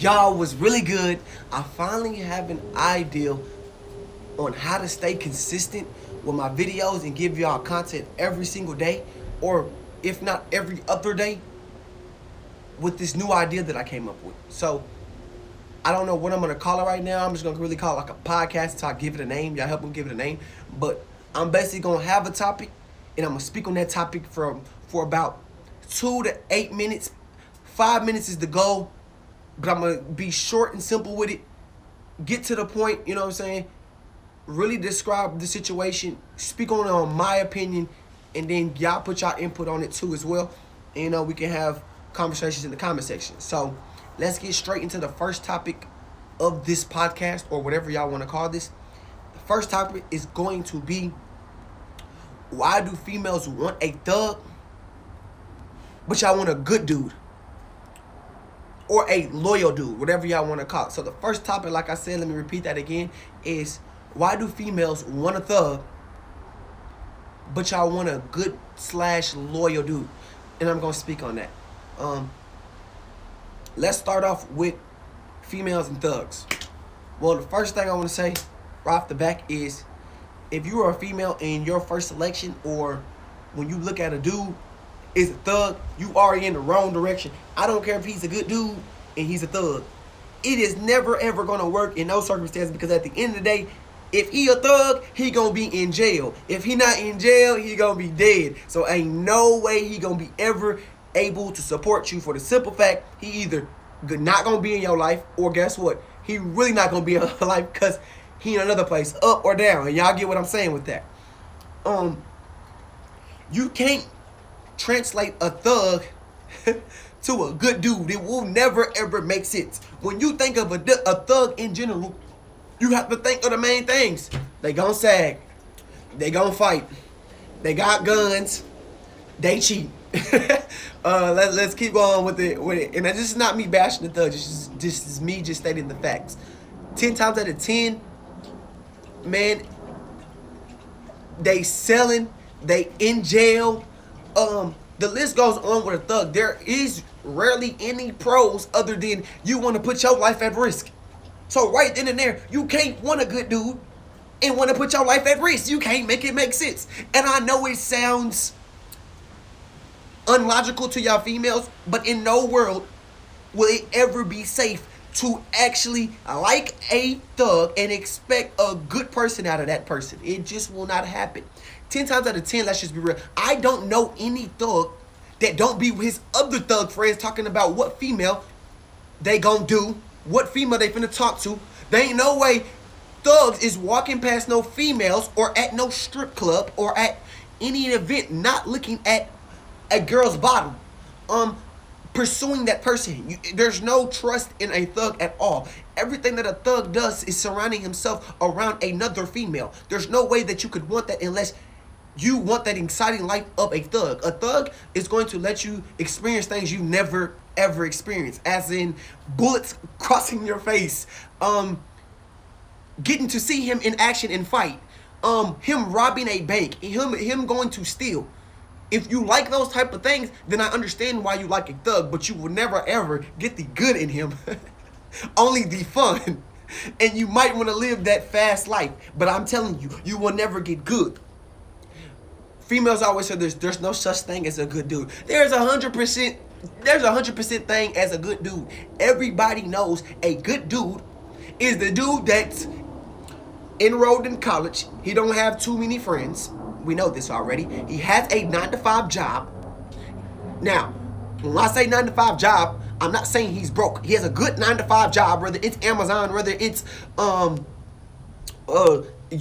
Y'all was really good. I finally have an idea on how to stay consistent with my videos and give y'all content every single day, or if not every other day, with this new idea that I came up with. So I don't know what I'm gonna call it right now. I'm just gonna really call it like a podcast until I give it a name. Y'all help me give it a name. But I'm basically gonna have a topic, and I'm gonna speak on that topic for about 2 to 8 minutes. 5 minutes is the goal, but I'm gonna be short and simple with it. Get to the point. You know what I'm saying? Really describe the situation. Speak on my opinion, and then y'all put y'all input on it too as well. And, we can have conversations in the comment section. So let's get straight into the first topic of this podcast, or whatever y'all want to call this. The first topic is going to be, why do females want a thug, but y'all want a good dude? Or a loyal dude, whatever y'all want to call it. So the first topic, like I said, let me repeat that again, is why do females want a thug, but y'all want a good / loyal dude? And I'm going to speak on that. Let's start off with females and thugs. Well, the first thing I want to say right off the back is, if you are a female and your first selection, or when you look at a dude, is a thug, you already in the wrong direction. I don't care if he's a good dude and he's a thug. It is never ever gonna work in those circumstances, because at the end of the day, if he a thug, he gonna be in jail. If he not in jail, he gonna be dead. So ain't no way he gonna be ever able to support you, for the simple fact he either not gonna be in your life, or guess what? He really not gonna be in your life, because he in another place, up or down. And y'all get what I'm saying with that. You can't translate a thug to a good dude. It will never ever make sense. When you think of a thug in general, you have to think of the main things. They gon' sag, they gon' fight, they got guns, they cheat. Let's keep going with it. And this is not me bashing the thug. This is me just stating the facts. 10 times out of 10, man, they selling, they in jail. The list goes on with a thug. There is rarely any pros other than you want to put your life at risk. So right then and there, you can't want a good dude and want to put your life at risk. You can't make it make sense. And I know it sounds unlogical to y'all females, but in no world will it ever be safe to actually like a thug and expect a good person out of that person. It just will not happen. 10 times out of 10, let's just be real, I don't know any thug that don't be with his other thug friends talking about what female they gonna do, what female they finna talk to. There ain't no way thugs is walking past no females, or at no strip club, or at any event, not looking at a girl's bottom, pursuing that person. There's no trust in a thug at all. Everything that a thug does is surrounding himself around another female. There's no way that you could want that unless you want that exciting life of a thug. A thug is going to let you experience things you never ever experienced, as in bullets crossing your face, getting to see him in action and fight, him robbing a bank, him going to steal. If you like those type of things, then I understand why you like a thug, but you will never ever get the good in him. Only the fun. And you might want to live that fast life, but I'm telling you, you will never get good. Females always say there's no such thing as a good dude. There's 100% thing as a good dude. Everybody knows a good dude is the dude that's enrolled in college. He don't have too many friends. We know this already. He has a 9-to-5 job. Now, when I say 9-to-5 job, I'm not saying he's broke. He has a good 9-to-5 job, whether it's Amazon, whether it's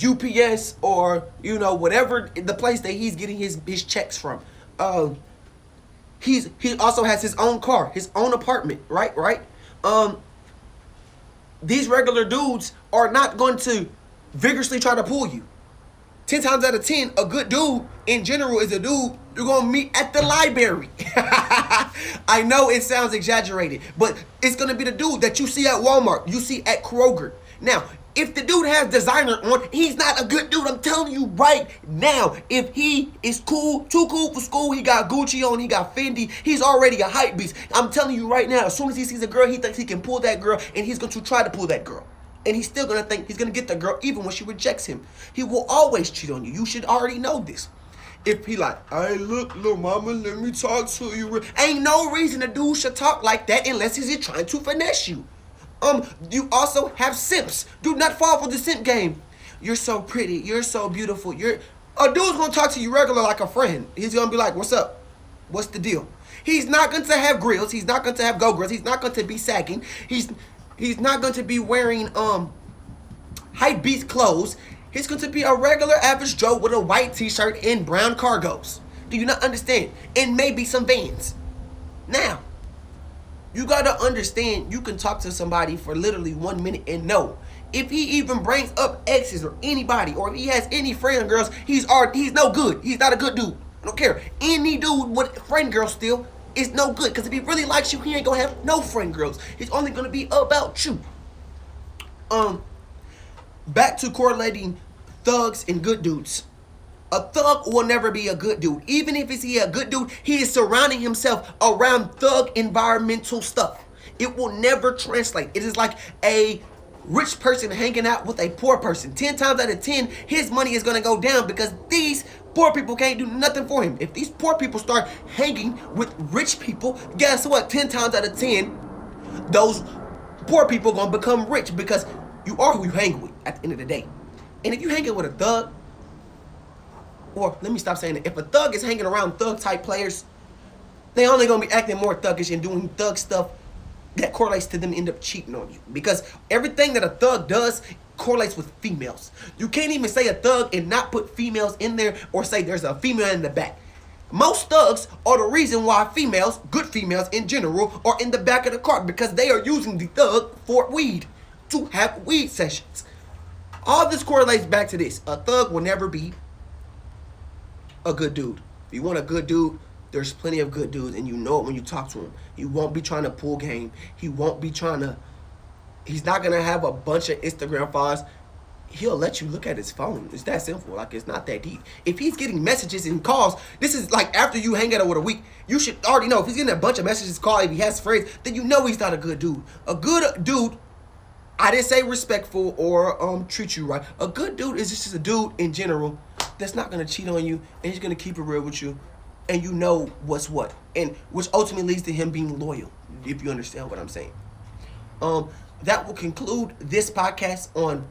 UPS, or whatever the place that he's getting his checks from. He also has his own car, his own apartment, right? These regular dudes are not going to vigorously try to pull you. 10 times out of 10, a good dude in general is a dude you're going to meet at the library. I know it sounds exaggerated, but it's going to be the dude that you see at Walmart, you see at Kroger. Now, If the dude has designer on, he's not a good dude. I'm telling you right now. If he is cool, too cool for school, he got Gucci on, he got Fendi, he's already a hype beast. I'm telling you right now, as soon as he sees a girl, he thinks he can pull that girl, and he's going to try to pull that girl. And he's still going to think he's going to get the girl even when she rejects him. He will always cheat on you. You should already know this. If he like, hey, look, little mama, let me talk to you. Ain't no reason a dude should talk like that unless he's trying to finesse you. You also have simps. Do not fall for the simp game. You're so pretty. You're so beautiful. A dude's gonna talk to you regular like a friend. He's gonna be like, what's up? What's the deal? He's not going to have grills. He's not going to have go-grills. He's not going to be sagging. He's not going to be wearing hype beast clothes. He's going to be a regular average Joe with a white t-shirt and brown cargos. Do you not understand? And maybe some Vans. Now, you got to understand, you can talk to somebody for literally 1 minute and know. If he even brings up exes or anybody, or if he has any friend girls, he's no good. He's not a good dude. I don't care. Any dude with friend girls still is no good. Because if he really likes you, he ain't going to have no friend girls. He's only going to be about you. Back to correlating thugs and good dudes. A thug will never be a good dude. Even if he's a good dude, he is surrounding himself around thug environmental stuff. It will never translate. It is like a rich person hanging out with a poor person. 10 times out of 10, his money is going to go down because these poor people can't do nothing for him. If these poor people start hanging with rich people, guess what? 10 times out of 10, those poor people are going to become rich because you are who you hang with at the end of the day. And if you hanging with a thug, or let me stop saying it. If a thug is hanging around thug-type players, they only going to be acting more thuggish and doing thug stuff that correlates to them end up cheating on you. Because everything that a thug does correlates with females. You can't even say a thug and not put females in there or say there's a female in the back. Most thugs are the reason why females, good females in general, are in the back of the car because they are using the thug for weed, to have weed sessions. All this correlates back to this. A thug will never be a good dude. If you want a good dude, there's plenty of good dudes, and you know it when you talk to him. He won't be trying to pull game. He's not going to have a bunch of Instagram followers. He'll let you look at his phone. It's that simple. Like, it's not that deep. If he's getting messages and calls, this is like after you hang out with a week, you should already know. If he's getting a bunch of messages, calls, if he has friends, then you know he's not a good dude. A good dude, I didn't say respectful or treat you right. A good dude is just a dude in general that's not going to cheat on you, and he's going to keep it real with you, and you know what's what, and which ultimately leads to him being loyal, if you understand what I'm saying. That will conclude this podcast on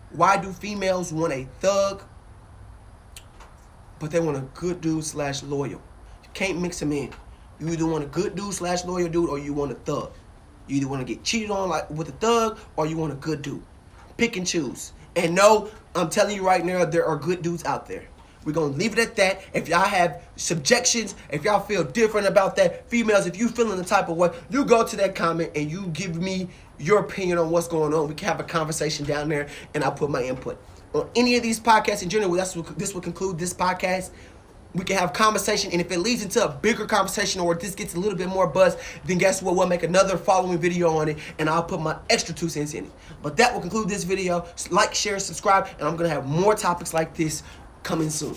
why do females want a thug, but they want a good dude / loyal. You can't mix them in. You either want a good dude / loyal dude, or you want a thug. You either want to get cheated on like with a thug, or you want a good dude. Pick and choose. And no, I'm telling you right now, there are good dudes out there. We're going to leave it at that. If y'all have subjections, if y'all feel different about that, females, if you feeling the type of way, you go to that comment and you give me your opinion on what's going on. We can have a conversation down there, and I'll put my input. On any of these podcasts in general, this will conclude this podcast. We can have conversation, and if it leads into a bigger conversation or this gets a little bit more buzz, then guess what? We'll make another following video on it, and I'll put my extra 2 cents in it. But that will conclude this video. Like, share, subscribe, and I'm going to have more topics like this coming soon.